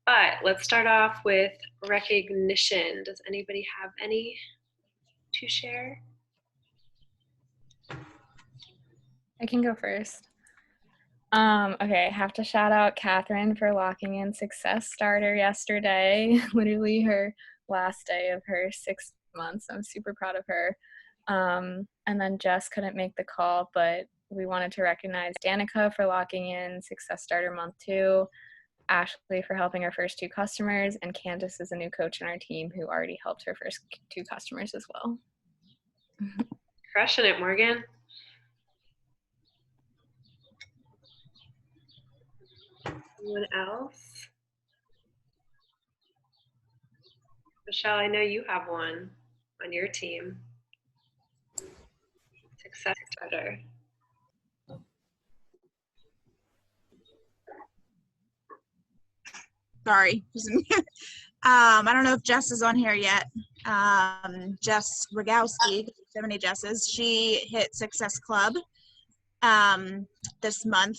But let's start off with recognition. Does anybody have any to share? I can go first. Okay, I have to shout out Catherine for locking in Success Starter yesterday, literally her last day of her 6 months. I'm super proud of her. And then Jess couldn't make the call, but we wanted to recognize Danica for locking in Success Starter month 2, Ashley for helping her first 2 customers, and Candace is a new coach on our team who already helped her first 2 customers as well. Crushing it, Morgan. Anyone else? Michelle, I know you have one on your team. Success Starter. Sorry. I don't know if Jess is on here yet. Jess Rogowski, so many Jesses. She hit Success Club this month.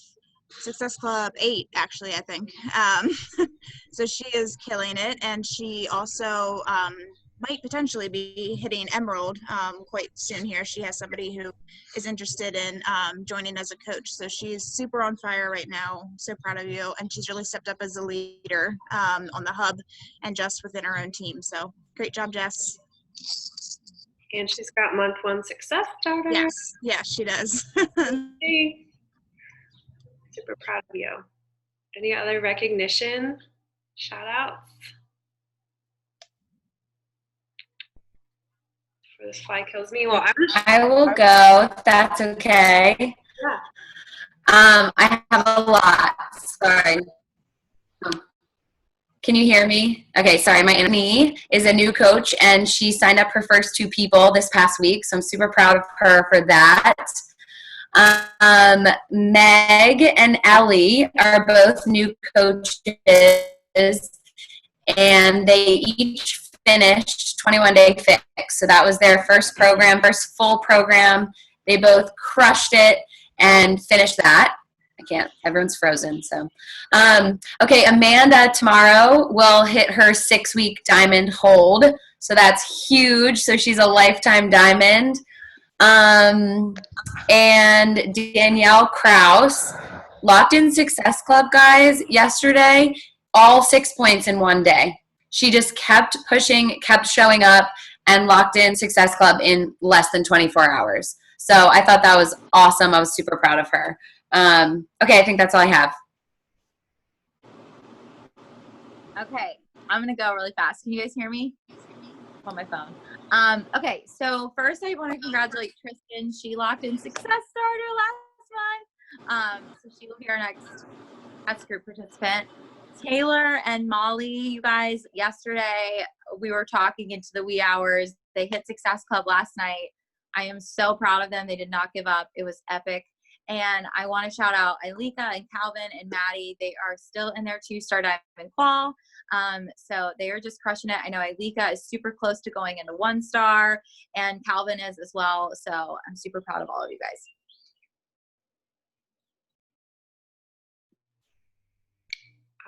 Success Club 8, actually, I think. So she is killing it, and she also might potentially be hitting Emerald quite soon here. She has somebody who is interested in joining as a coach. So she's super on fire right now. So proud of you. And she's really stepped up as a leader on the hub and just within her own team. So great job, Jess. And she's got month 1 Success Starter. Yes, she does. Hey. Super proud of you. Any other recognition? Shout outs? For this fly kills me. Well, I will go if that's okay. Yeah. I have a lot. Sorry. Can you hear me? Okay, sorry. My Annie is a new coach, and she signed up her first 2 people this past week, so I'm super proud of her for that. Meg and Ellie are both new coaches, and they each finished 21-day fix. So that was their first program, first full program. They both crushed it and finished that. I can't, everyone's frozen. So, okay, Amanda tomorrow will hit her 6-week diamond hold. So that's huge. So she's a lifetime diamond. And Danielle Kraus locked in Success Club, guys, yesterday, all 6 points in one day. She just kept pushing, kept showing up, and locked in Success Club in less than 24 hours. So I thought that was awesome. I was super proud of her. Okay, I think that's all I have. Okay, I'm going to go really fast. Can you guys hear me? On my phone. Okay, so first I want to congratulate Tristan. She locked in Success Starter last month. So she will be our next group participant. Taylor and Molly, you guys, yesterday we were talking into the wee hours. They hit Success Club last night. I am so proud of them. They did not give up. It was epic. And I want to shout out Ailika and Calvin and Maddie. They are still in their 2-star diamond qual. So they are just crushing it. I know Ailika is super close to going into 1-star, and Calvin is as well. So I'm super proud of all of you guys.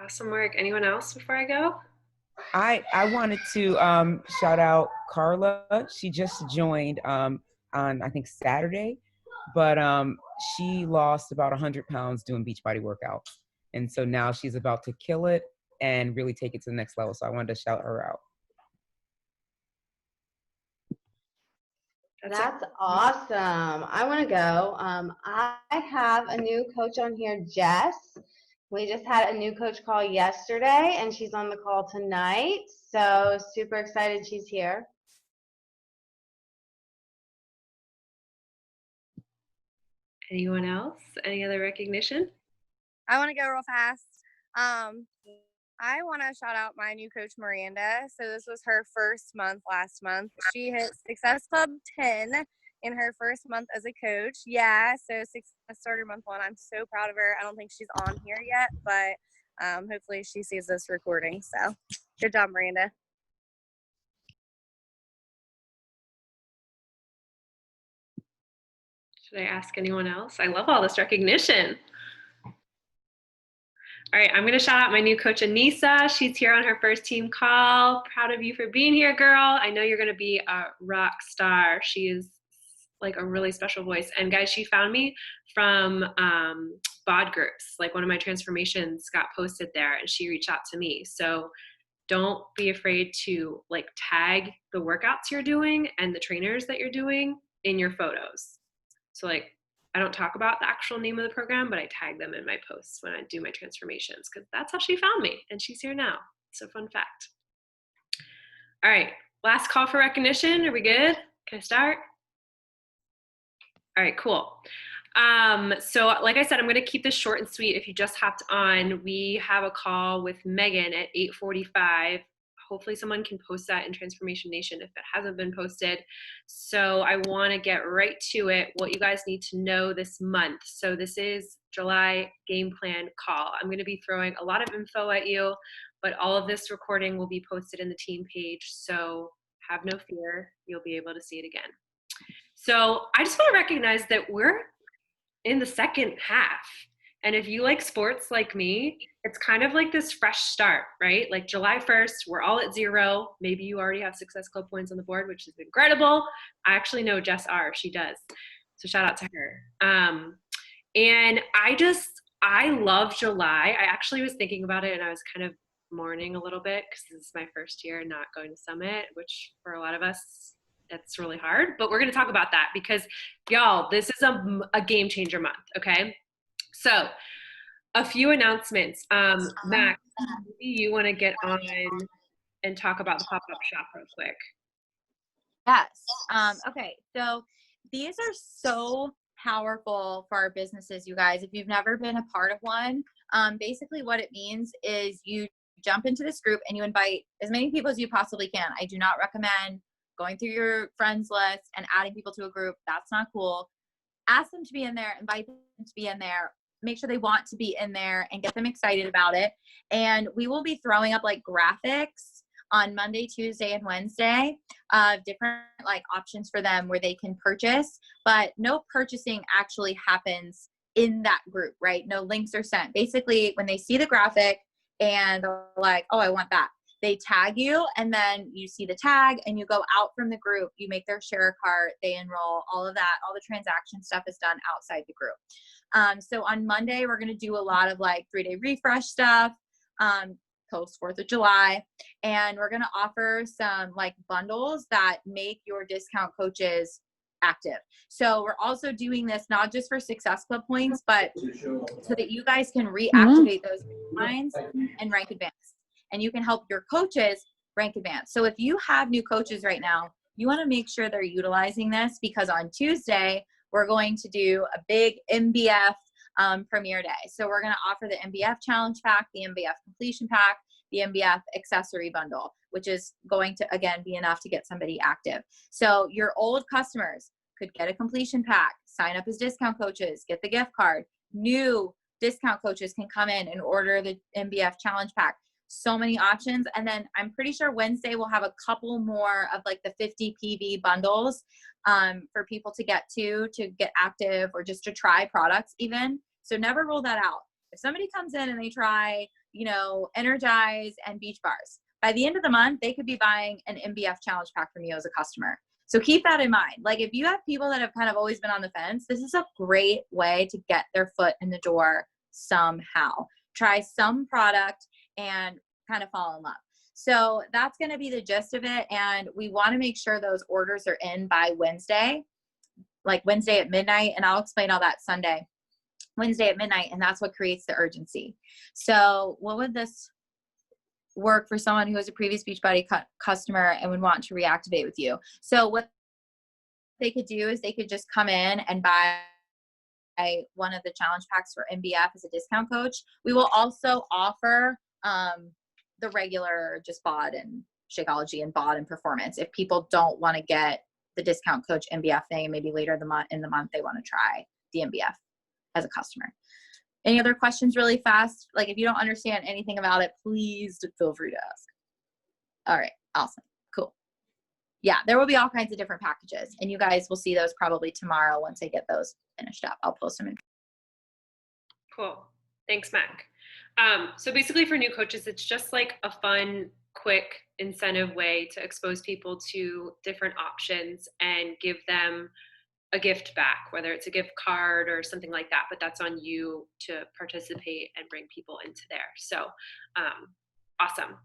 Awesome work. Anyone else before I go? I wanted to shout out Carla. She just joined on I think Saturday, but she lost about 100 pounds doing Beachbody workouts, and so now she's about to kill it and really take it to the next level. So I wanted to shout her out. That's awesome. I want to go. I have a new coach on here, Jess. We just had a new coach call yesterday, and she's on the call tonight. So super excited she's here. Anyone else? Any other recognition? I want to go real fast. I want to shout out my new coach, Miranda. So this was her first month last month. She hit Success Club 10 in her first month as a coach. Yeah, so Success Starter month 1. I'm so proud of her. I don't think she's on here yet, but hopefully she sees this recording. So good job, Miranda. Should I ask anyone else? I love all this recognition. All right, I'm going to shout out my new coach, Anissa. She's here on her first team call. Proud of you for being here, girl. I know you're going to be a rock star. She is like a really special voice. And guys, she found me from bod groups. Like one of my transformations got posted there and she reached out to me. So don't be afraid to like tag the workouts you're doing and the trainers that you're doing in your photos. So like, I don't talk about the actual name of the program, but I tag them in my posts when I do my transformations because that's how she found me and she's here now. So fun fact. All right, last call for recognition. Are we good? Can I start? All right, cool. So like I said, I'm going to keep this short and sweet. If you just hopped on, we have a call with Megan at 8:45. Hopefully someone can post that in Transformation Nation if it hasn't been posted. So I want to get right to it, what you guys need to know this month. So this is July game plan call. I'm going to be throwing a lot of info at you, but all of this recording will be posted in the team page. So have no fear, you'll be able to see it again. So I just want to recognize that we're in the second half. And if you like sports like me, it's kind of like this fresh start, right? Like July 1st, we're all at 0. Maybe you already have Success Club points on the board, which is incredible. I actually know Jess R. She does. So shout out to her. And I love July. I actually was thinking about it and I was kind of mourning a little bit because this is my first year not going to Summit, which for a lot of us, that's really hard. But we're going to talk about that because, y'all, this is a game changer month, okay? So a few announcements. Max, maybe you want to get on and talk about the pop-up shop real quick. Yes. Okay. So these are so powerful for our businesses, you guys. If you've never been a part of one, basically what it means is you jump into this group and you invite as many people as you possibly can. I do not recommend going through your friends list and adding people to a group. That's not cool. Ask them to be in there, invite them to be in there, make sure they want to be in there and get them excited about it. And we will be throwing up like graphics on Monday, Tuesday, and Wednesday of different like options for them where they can purchase, but no purchasing actually happens in that group, right? No links are sent. Basically, when they see the graphic and they're like, oh, I want that, they tag you and then you see the tag and you go out from the group, you make their share cart, they enroll, all of that, all the transaction stuff is done outside the group. So on Monday, we're going to do a lot of like 3-day refresh stuff, post 4th of July. And we're going to offer some like bundles that make your discount coaches active. So we're also doing this not just for Success Club points, but so that you guys can reactivate those lines and rank advanced. And you can help your coaches rank advanced. So if you have new coaches right now, you want to make sure they're utilizing this because on Tuesday, we're going to do a big MBF premiere day. So we're going to offer the MBF challenge pack, the MBF completion pack, the MBF accessory bundle, which is going to, again, be enough to get somebody active. So your old customers could get a completion pack, sign up as discount coaches, get the gift card. New discount coaches can come in and order the MBF challenge pack. So many options. And then I'm pretty sure Wednesday we'll have a couple more of like the 50 PV bundles for people to get active or just to try products even. So never rule that out. If somebody comes in and they try, Energize and beach bars, by the end of the month, they could be buying an MBF challenge pack from you as a customer. So keep that in mind. Like if you have people that have kind of always been on the fence, this is a great way to get their foot in the door somehow. Try some product and kind of fall in love. So that's going to be the gist of it. And we want to make sure those orders are in by Wednesday, like Wednesday at midnight. And I'll explain all that Sunday, Wednesday at midnight. And that's what creates the urgency. So what would this work for someone who is a previous Beachbody customer and would want to reactivate with you? So what they could do is they could just come in and buy one of the challenge packs for MBF as a discount coach. We will also offer the regular just BOD and Shakeology and BOD and Performance if people don't want to get the discount coach MBF thing and maybe later in the month they want to try the MBF as a customer. Any other questions really fast? Like if you don't understand anything about it, please feel free to ask. All right, awesome, cool. Yeah, there will be all kinds of different packages and you guys will see those probably tomorrow once I get those finished up. I'll post them in. Cool. Thanks, Mac. So basically for new coaches, it's just like a fun, quick incentive way to expose people to different options and give them a gift back, whether it's a gift card or something like that, but that's on you to participate and bring people into there. So awesome.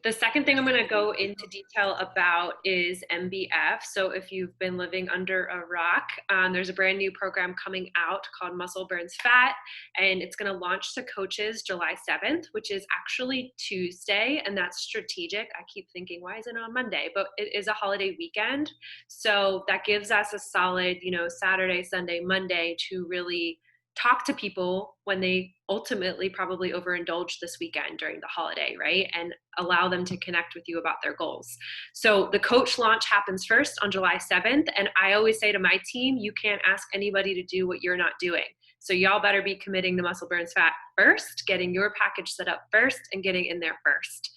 The second thing I'm going to go into detail about is MBF. So if you've been living under a rock, there's a brand new program coming out called Muscle Burns Fat, and it's going to launch to coaches July 7th, which is actually Tuesday, and that's strategic. I keep thinking, why is it on Monday? But it is a holiday weekend, so that gives us a solid, Saturday, Sunday, Monday to really talk to people when they ultimately probably overindulge this weekend during the holiday, right? And allow them to connect with you about their goals. So the coach launch happens first on July 7th. And I always say to my team, you can't ask anybody to do what you're not doing. So y'all better be committing to Muscle Burns Fat first, getting your package set up first, and getting in there first.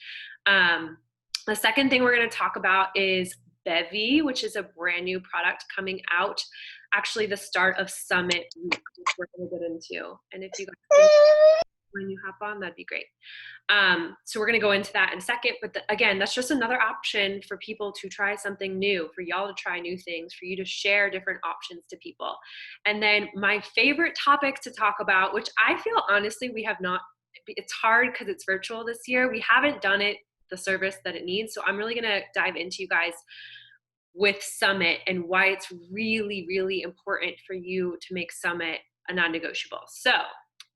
The second thing we're going to talk about is Bevy, which is a brand new product coming out. Actually, the start of Summit week, which we're going to get into. And if you guys when you hop on, that'd be great. So we're going to go into that in a second. But again, that's just another option for people to try something new, for y'all to try new things, for you to share different options to people. And then my favorite topic to talk about, which I feel honestly we have not, it's hard because it's virtual this year. We haven't done it the service that it needs. So I'm really going to dive into you guys with Summit and why it's really, really important for you to make Summit a non-negotiable. So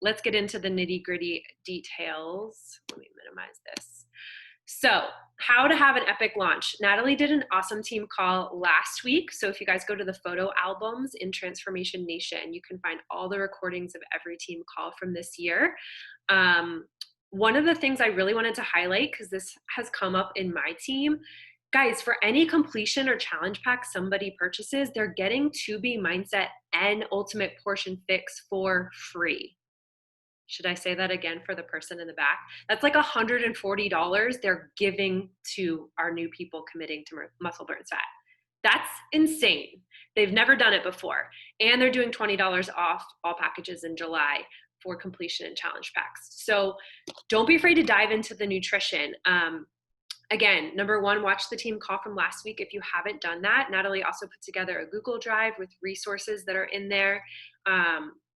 let's get into the nitty-gritty details. Let me minimize this. So how to have an epic launch. Natalie did an awesome team call last week. So if you guys go to the photo albums in Transformation Nation, you can find all the recordings of every team call from this year. One of the things I really wanted to highlight, because this has come up in my team, guys, for any completion or challenge pack somebody purchases, they're getting 2B Mindset and Ultimate Portion Fix for free. Should I say that again for the person in the back? That's like $140 they're giving to our new people committing to Muscle Burns Fat. That's insane. They've never done it before. And they're doing $20 off all packages in July for completion and challenge packs. So don't be afraid to dive into the nutrition. Again, number one, watch the team call from last week if you haven't done that. Natalie also put together a Google Drive with resources that are in there.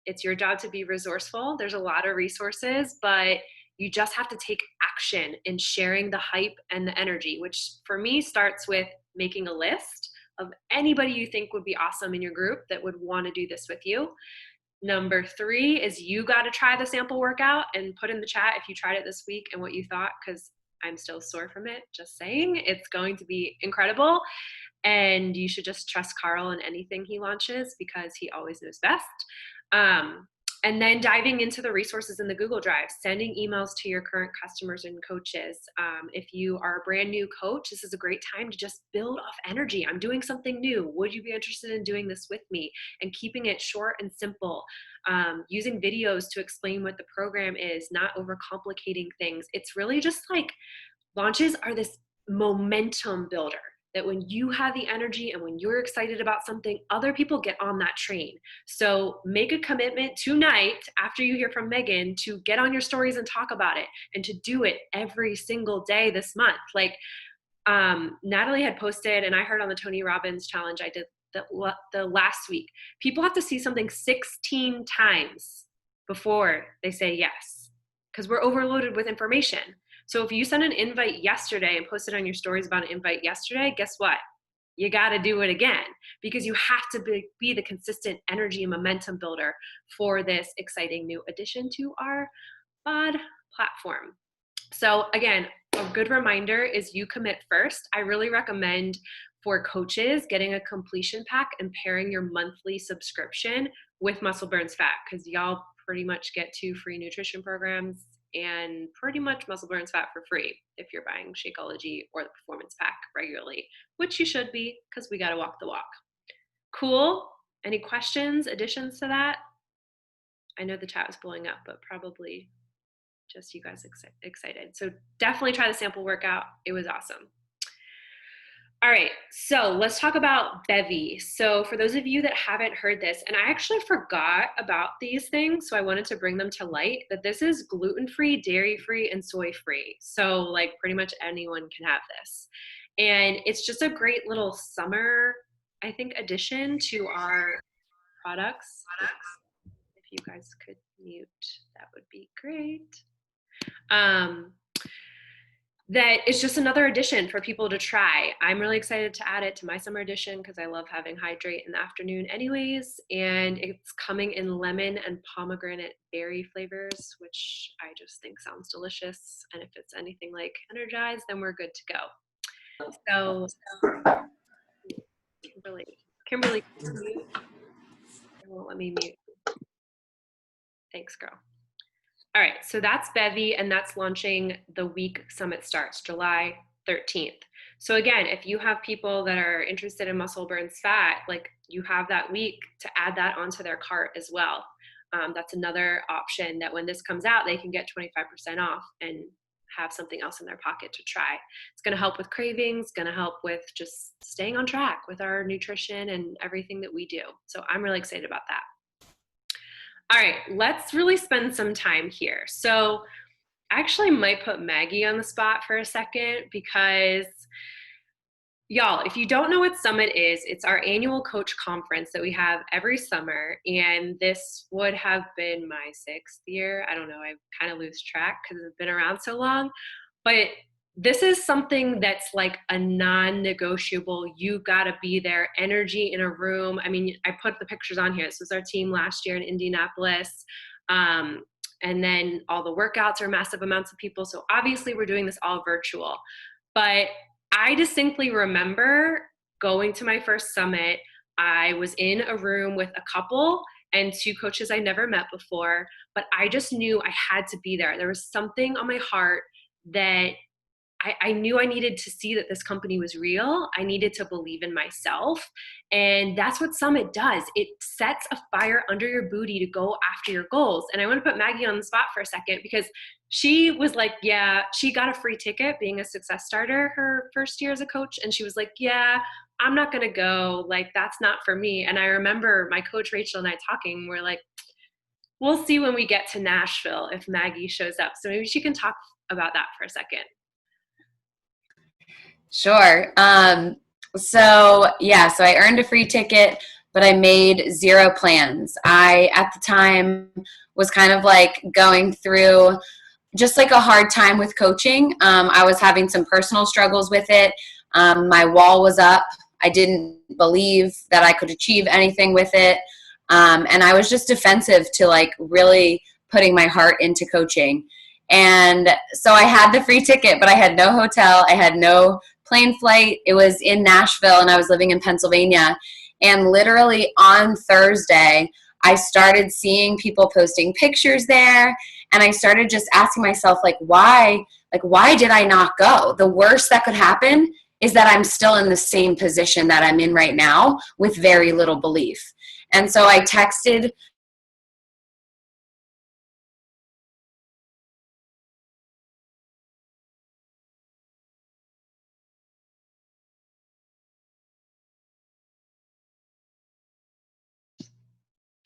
It's your job to be resourceful. There's a lot of resources, but you just have to take action in sharing the hype and the energy, which for me starts with making a list of anybody you think would be awesome in your group that would want to do this with you. Number three is you got to try the sample workout and put in the chat if you tried it this week and what you thought, because I'm still sore from it, just saying. It's going to be incredible. And you should just trust Carl in anything he launches because he always knows best. And then diving into the resources in the Google Drive, sending emails to your current customers and coaches. If you are a brand new coach, this is a great time to just build off energy. I'm doing something new. Would you be interested in doing this with me? And keeping it short and simple. Using videos to explain what the program is, not overcomplicating things. It's really just like launches are this momentum builder. That when you have the energy and when you're excited about something, other people get on that train. So make a commitment tonight after you hear from Megan to get on your stories and talk about it and to do it every single day this month. Like Natalie had posted, and I heard on the Tony Robbins challenge I did the last week, people have to see something 16 times before they say yes, because we're overloaded with information. So if you sent an invite yesterday and posted on your stories about an invite yesterday, guess what? You got to do it again because you have to be the consistent energy and momentum builder for this exciting new addition to our BOD platform. So again, a good reminder is you commit first. I really recommend for coaches getting a completion pack and pairing your monthly subscription with Muscle Burns Fat, because y'all pretty much get 2 free nutrition programs and pretty much Muscle Burns Fat for free if you're buying Shakeology or the Performance Pack regularly, which you should be because we got to walk the walk. Cool? Any questions, additions to that? I know the chat was blowing up, but probably just you guys excited. So definitely try the sample workout. It was awesome. All right, so let's talk about Bevy. So for those of you that haven't heard this, and I actually forgot about these things, so I wanted to bring them to light, that this is gluten-free, dairy-free, and soy-free. So like pretty much anyone can have this. And it's just a great little summer, I think, addition to our products. If you guys could mute, that would be great. That is just another addition for people to try. I'm really excited to add it to my summer edition because I love having hydrate in the afternoon anyways. And it's coming in lemon and pomegranate berry flavors, which I just think sounds delicious. And if it's anything like Energize, then we're good to go. So Kimberly, it won't let me mute. Thanks, girl. All right, so that's Bevy, and that's launching the week Summit starts, July 13th. So again, if you have people that are interested in muscle burns fat, like you have that week to add that onto their cart as well. That's another option that when this comes out, they can get 25% off and have something else in their pocket to try. It's gonna help with cravings, gonna help with just staying on track with our nutrition and everything that we do. So I'm really excited about that. All right, let's really spend some time here. So I actually might put Maggie on the spot for a second because y'all, if you don't know what Summit is, it's our annual coach conference that we have every summer. And this would have been my 6th year. I don't know, I kind of lose track because it's been around so long. But this is something that's like a non-negotiable, you gotta be there, energy in a room. I mean, I put the pictures on here. This was our team last year in Indianapolis. And then all the workouts are massive amounts of people. So obviously we're doing this all virtual. But I distinctly remember going to my first summit. I was in a room with a couple and 2 coaches I never met before, but I just knew I had to be there. There was something on my heart that I knew I needed to see that this company was real. I needed to believe in myself. And that's what Summit does. It sets a fire under your booty to go after your goals. And I want to put Maggie on the spot for a second because she was like, yeah, she got a free ticket being a success starter her first year as a coach. And she was like, yeah, I'm not going to go. Like, that's not for me. And I remember my coach, Rachel, and I talking, we're like, we'll see when we get to Nashville if Maggie shows up. So maybe she can talk about that for a second. Sure. So I earned a free ticket, but I made 0 plans. I, at the time, was kind of like going through just like a hard time with coaching. I was having some personal struggles with it. My wall was up. I didn't believe that I could achieve anything with it. And I was just defensive to like really putting my heart into coaching. And so I had the free ticket, but I had no hotel. I had no plane flight. It was in Nashville and I was living in Pennsylvania. And literally on Thursday, I started seeing people posting pictures there. And I started just asking myself, why did I not go? The worst that could happen is that I'm still in the same position that I'm in right now with very little belief. And so I texted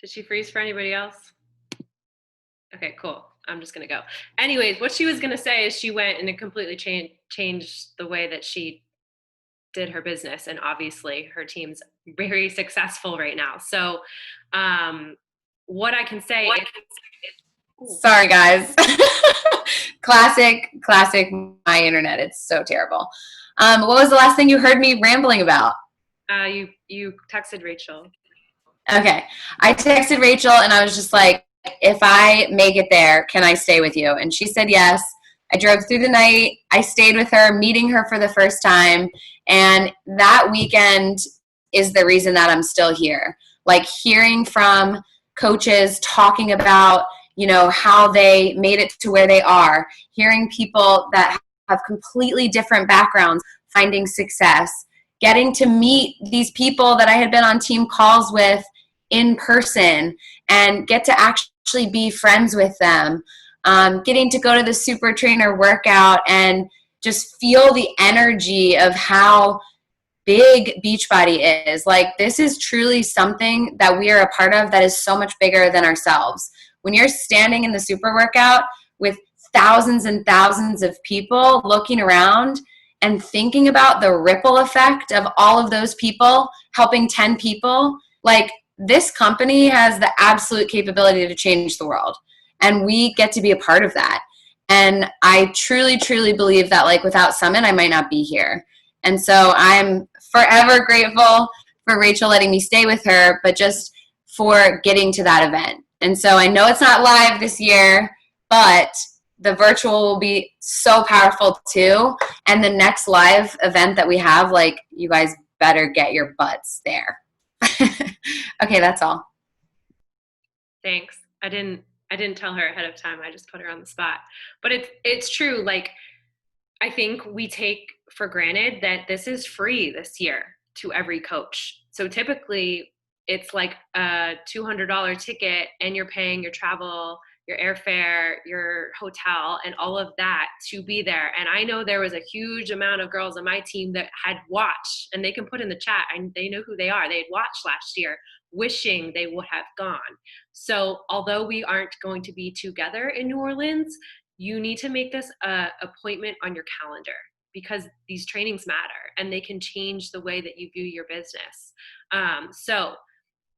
Did she freeze for anybody else? Okay, cool. I'm just going to go. Anyways, what she was going to say is she went and it completely changed the way that she did her business. And obviously her team's very successful right now. So what I can say is, sorry guys. classic my internet. It's so terrible. What was the last thing you heard me rambling about? You texted Rachel. Okay. I texted Rachel and I was just like, if I make it there, can I stay with you? And she said yes. I drove through the night. I stayed with her, meeting her for the first time. And that weekend is the reason that I'm still here. Like hearing from coaches talking about, how they made it to where they are, hearing people that have completely different backgrounds, finding success, getting to meet these people that I had been on team calls with in person and get to actually be friends with them, getting to go to the super trainer workout and just feel the energy of how big Beachbody is. Like, this is truly something that we are a part of that is so much bigger than ourselves. When you're standing in the super workout with thousands and thousands of people looking around and thinking about the ripple effect of all of those people helping 10 people, like, this company has the absolute capability to change the world. And we get to be a part of that. And I truly, truly believe that, like, without Summit, I might not be here. And so I'm forever grateful for Rachel letting me stay with her, but just for getting to that event. And so I know it's not live this year, but the virtual will be so powerful too. And the next live event that we have, like, you guys better get your butts there. Okay, that's all. Thanks. I didn't tell her ahead of time. I just put her on the spot. But it's true. Like, I think we take for granted that this is free this year to every coach. So typically it's like a $200 ticket and you're paying your travel, your airfare, your hotel, and all of that to be there. And I know there was a huge amount of girls on my team that had watched, and they can put in the chat, and they know who they are. They had watched last year, wishing they would have gone. So although we aren't going to be together in New Orleans, you need to make this a appointment on your calendar, because these trainings matter and they can change the way that you view your business. So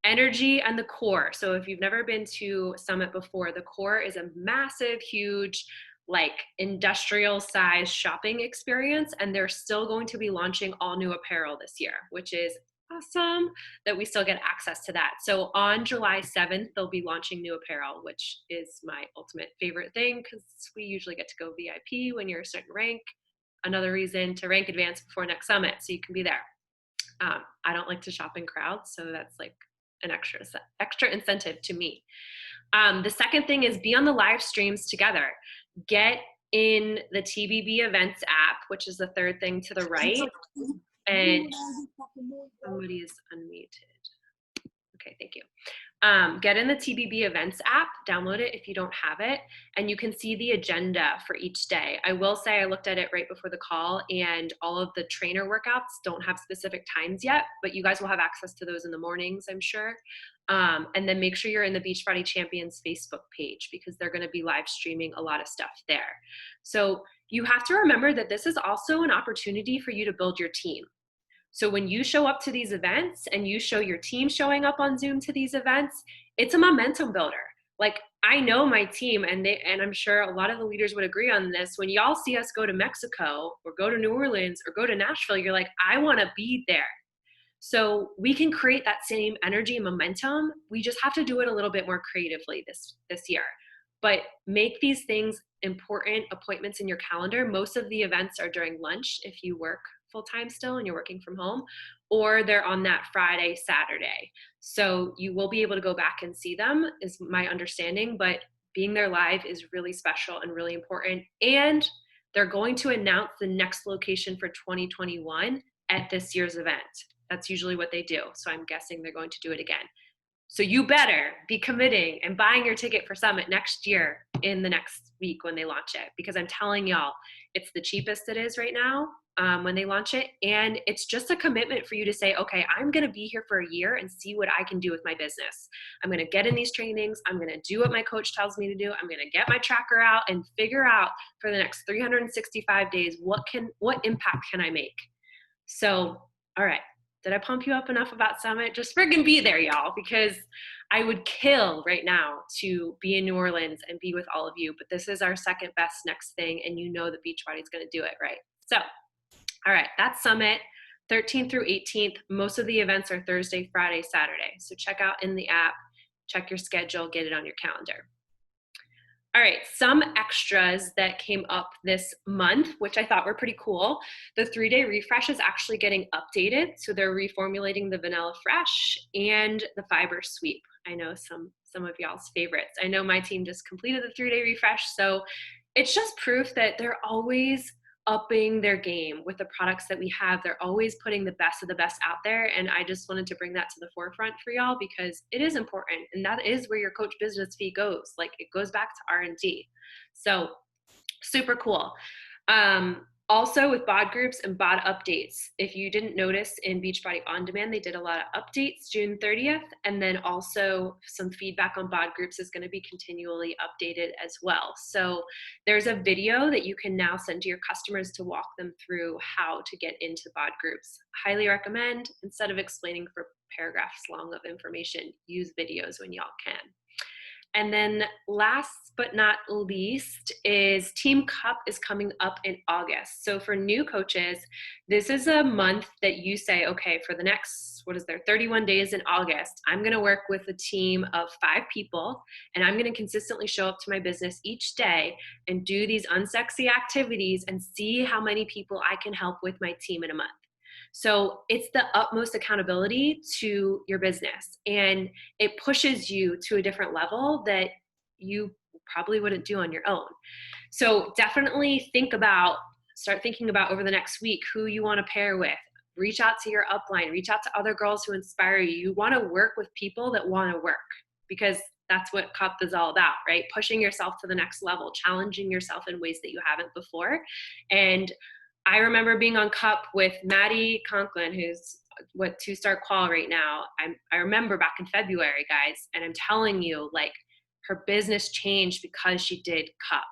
energy and the core. So if you've never been to Summit before, the core is a massive, huge, like, industrial size shopping experience. And they're still going to be launching all new apparel this year, which is awesome that we still get access to that. So on July 7th, they'll be launching new apparel, which is my ultimate favorite thing, because we usually get to go VIP when you're a certain rank. Another reason to rank advance before next Summit, so you can be there. I don't like to shop in crowds, so that's like an extra incentive to me. The second thing is be on the live streams together. Get in the TBB events app, which is the third thing to the right. And somebody is unmuted. Okay, thank you. Get in the TBB events app, download it if you don't have it, and you can see the agenda for each day. I will say I looked at it right before the call, and all of the trainer workouts don't have specific times yet, but you guys will have access to those in the mornings, I'm sure. And then make sure you're in the Beachbody Champions Facebook page, because they're going to be live streaming a lot of stuff there. So you have to remember that this is also an opportunity for you to build your team. So when you show up to these events and you show your team showing up on Zoom to these events, it's a momentum builder. Like, I know my team, and I'm sure a lot of the leaders would agree on this. When y'all see us go to Mexico or go to New Orleans or go to Nashville, you're like, I want to be there. So we can create that same energy and momentum. We just have to do it a little bit more creatively this year. But make these things important appointments in your calendar. Most of the events are during lunch if you work full-time still and you're working from home, or they're on that Friday, Saturday. So you will be able to go back and see them, is my understanding, but being there live is really special and really important. And they're going to announce the next location for 2021 at this year's event. That's usually what they do. So I'm guessing they're going to do it again. So you better be committing and buying your ticket for Summit next year in the next week when they launch it, because I'm telling y'all, it's the cheapest it is right now when they launch it. And it's just a commitment for you to say, okay, I'm going to be here for a year and see what I can do with my business. I'm going to get in these trainings. I'm going to do what my coach tells me to do. I'm going to get my tracker out and figure out for the next 365 days, what impact can I make? So, all right. Did I pump you up enough about Summit? Just friggin' be there, y'all, because I would kill right now to be in New Orleans and be with all of you. But this is our second best next thing, and you know the Beachbody is going to do it, right? So, all right, that's Summit, 13th through 18th. Most of the events are Thursday, Friday, Saturday. So check out in the app, check your schedule, get it on your calendar. All right, some extras that came up this month, which I thought were pretty cool. The 3-day refresh is actually getting updated. So they're reformulating the Vanilla Fresh and the Fiber Sweep. I know some of y'all's favorites. I know my team just completed the 3-day refresh. So it's just proof that they're always upping their game with the products that we have. They're always putting the best of the best out there. And I just wanted to bring that to the forefront for y'all, because it is important. And that is where your coach business fee goes. Like, it goes back to R&D. So super cool. Also with bod groups and bod updates, if you didn't notice in Beachbody On Demand, they did a lot of updates June 30th, and then also some feedback on bod groups is going to be continually updated as well. So there's a video that you can now send to your customers to walk them through how to get into bod groups. Highly recommend, instead of explaining for paragraphs long of information, use videos when y'all can. And then last but not least is Team Cup is coming up in August. So for new coaches, this is a month that you say, okay, for the next, 31 days in August, I'm going to work with a team of 5 people, and I'm going to consistently show up to my business each day and do these unsexy activities and see how many people I can help with my team in a month. So it's the utmost accountability to your business, and it pushes you to a different level that you probably wouldn't do on your own. So definitely start thinking about over the next week who you want to pair with. Reach out to your upline, reach out to other girls who inspire you. You want to work with people that want to work, because that's what Cup is all about, right? Pushing yourself to the next level, challenging yourself in ways that you haven't before. And I remember being on Cup with Maddie Conklin, who's 2-star qual right now. I remember back in February, guys, and I'm telling you, like, her business changed because she did Cup.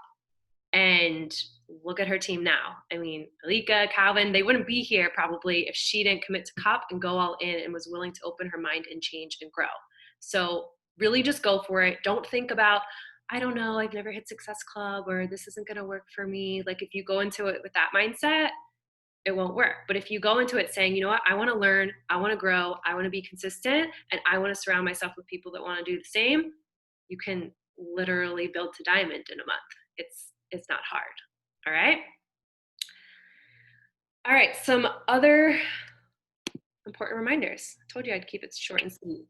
And look at her team now. I mean, Alika, Calvin, they wouldn't be here probably if she didn't commit to Cup and go all in and was willing to open her mind and change and grow. So really just go for it. Don't think about, I don't know, I've never hit Success Club, or this isn't going to work for me. Like, if you go into it with that mindset, it won't work. But if you go into it saying, you know what, I want to learn, I want to grow, I want to be consistent, and I want to surround myself with people that want to do the same, you can literally build to diamond in a month. It's not hard. All right. All right. Some other important reminders. I told you I'd keep it short and sweet.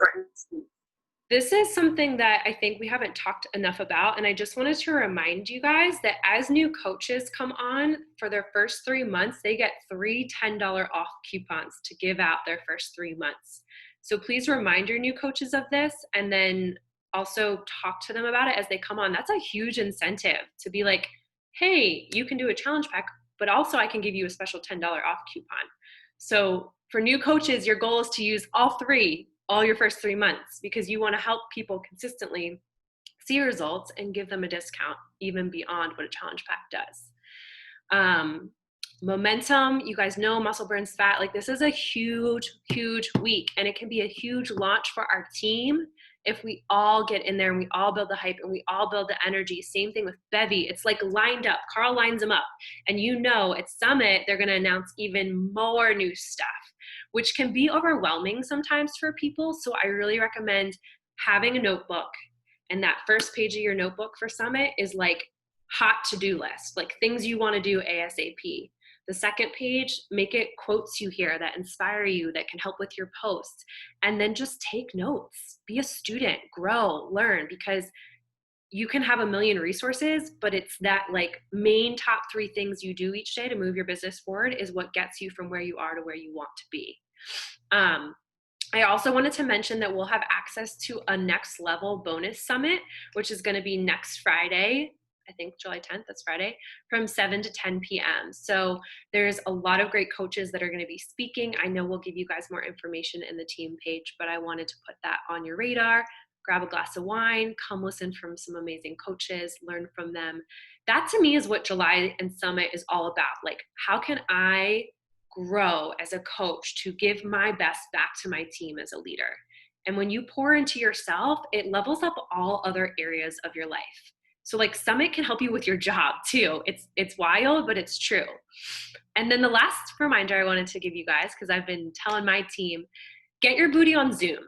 This is something that I think we haven't talked enough about, and I just wanted to remind you guys that as new coaches come on for their first 3 months, they get 3 $10 off coupons to give out their first 3 months. So please remind your new coaches of this, and then also talk to them about it as they come on. That's a huge incentive to be like, hey, you can do a challenge pack, but also I can give you a special $10 off coupon. So for new coaches, your goal is to use all 3 all your first 3 months, because you want to help people consistently see results and give them a discount even beyond what a challenge pack does. Momentum, you guys know muscle burns fat. Like, this is a huge week, and it can be a huge launch for our team if we all get in there and we all build the hype and we all build the energy. Same thing with Bevy. It's like lined up. Carl lines them up, and at Summit they're going to announce even more new stuff, which can be overwhelming sometimes for people. So I really recommend having a notebook, and that first page of your notebook for Summit is like hot to-do list, like things you want to do ASAP. The second page, make it quotes you hear that inspire you, that can help with your posts. And then just take notes. Be a student, grow, learn, because you can have a million resources, but it's that like main top 3 things you do each day to move your business forward is what gets you from where you are to where you want to be. I also wanted to mention that we'll have access to a next level bonus summit, which is going to be next Friday. I think July 10th, that's Friday, from 7 to 10 p.m. So there's a lot of great coaches that are going to be speaking. I know we'll give you guys more information in the team page, but I wanted to put that on your radar. Grab a glass of wine, come listen from some amazing coaches, learn from them. That to me is what July and Summit is all about. Like, how can I grow as a coach to give my best back to my team as a leader? And when you pour into yourself, it levels up all other areas of your life. So like Summit can help you with your job too. It's wild, but it's true. And then the last reminder I wanted to give you guys, because I've been telling my team, get your booty on Zoom.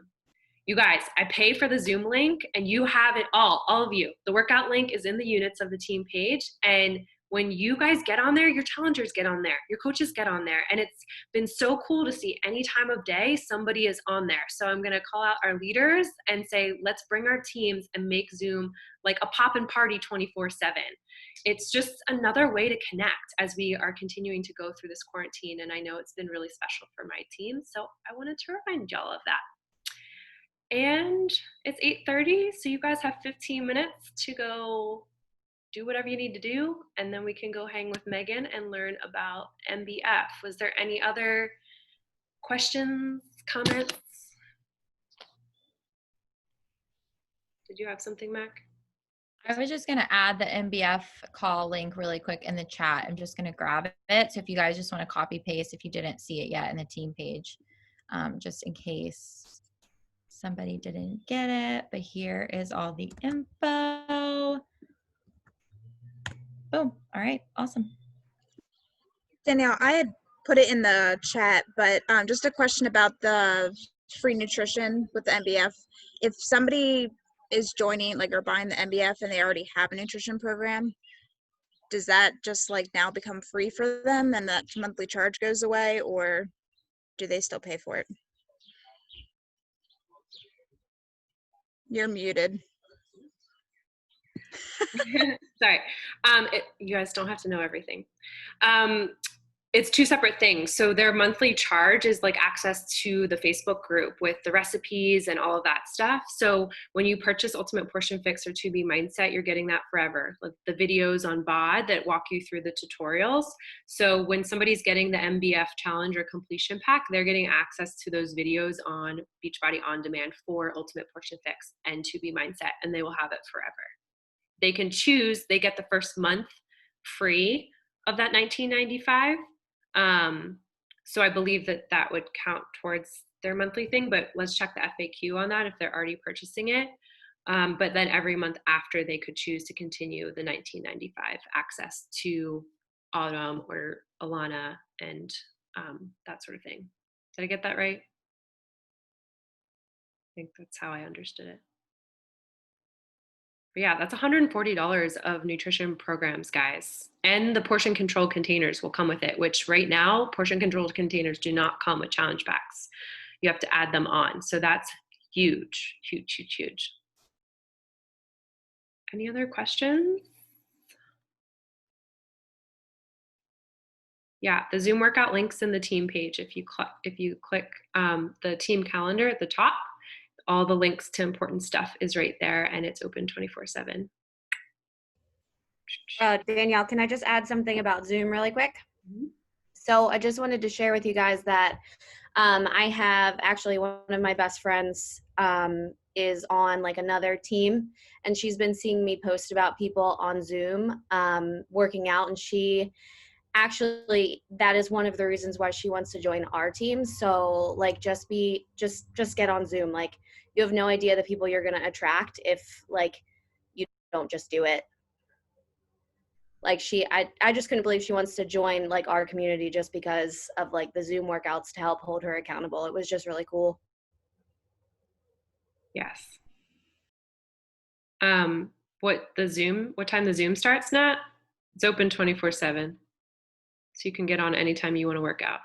You guys, I pay for the Zoom link, and you have it all of you. The workout link is in the units of the team page. And when you guys get on there, your challengers get on there, your coaches get on there. And it's been so cool to see any time of day somebody is on there. So I'm going to call out our leaders and say, let's bring our teams and make Zoom like a pop-in party 24/7. It's just another way to connect as we are continuing to go through this quarantine. And I know it's been really special for my team. So I wanted to remind y'all of that. And it's 8:30, so you guys have 15 minutes to go do whatever you need to do, and then we can go hang with Megan and learn about MBF. Was there any other questions, comments? Did you have something, Mac? I was just going to add the MBF call link really quick in the chat. I'm just going to grab it. So if you guys just want to copy paste, if you didn't see it yet in the team page, just in case somebody didn't get it, but here is all the info. Boom. All right. Awesome. Danielle, I had put it in the chat, but just a question about the free nutrition with the MBF. If somebody is joining, like, or buying the MBF and they already have a nutrition program, does that just like now become free for them and that monthly charge goes away, or do they still pay for it? You're muted. Sorry. You guys don't have to know everything. It's two separate things. So their monthly charge is like access to the Facebook group with the recipes and all of that stuff. So when you purchase Ultimate Portion Fix or 2B Mindset, you're getting that forever. Like the videos on BOD that walk you through the tutorials. So when somebody's getting the MBF challenge or completion pack, they're getting access to those videos on Beachbody On Demand for Ultimate Portion Fix and 2B Mindset, and they will have it forever. They can choose, they get the first month free of that $19.95. So I believe that would count towards their monthly thing, but let's check the FAQ on that if they're already purchasing it. But then every month after, they could choose to continue the $19.95 access to Autumn or Alana and that sort of thing. Did I get that right? I think that's how I understood it. But yeah, that's $140 of nutrition programs, guys. And the portion control containers will come with it, which right now, portion control containers do not come with challenge packs. You have to add them on. So that's huge, huge, huge, huge. Any other questions? Yeah, the Zoom workout link's in the team page. If you click the team calendar at the top, all the links to important stuff is right there, and it's open 24/7. Danielle, can I just add something about Zoom really quick? Mhm. So I just wanted to share with you guys that I have actually one of my best friends is on like another team, and she's been seeing me post about people on Zoom working out, and she actually, that is one of the reasons why she wants to join our team. So like just get on Zoom. Like you have no idea the people you're going to attract if like you don't just do it. Like I just couldn't believe she wants to join like our community just because of like the Zoom workouts to help hold her accountable. It was just really cool. Yes. What time the Zoom starts, Nat? It's open 24/7. So you can get on anytime you want to work out.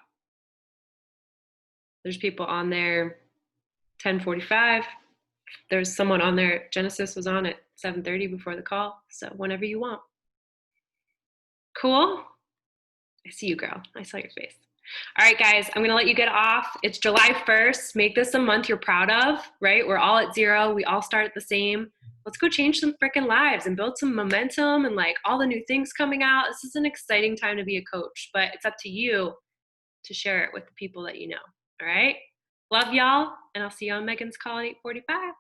There's people on there 10:45. There's someone on there. Genesis was on at 7:30 before the call. So whenever you want. Cool. I see you, girl. I saw your face. All right, guys, I'm going to let you get off. It's July 1st. Make this a month you're proud of, right? We're all at 0. We all start the same. Let's go change some freaking lives and build some momentum and like all the new things coming out. This is an exciting time to be a coach, but it's up to you to share it with the people that you know. All right. Love y'all. And I'll see you on Megan's call at 8:45.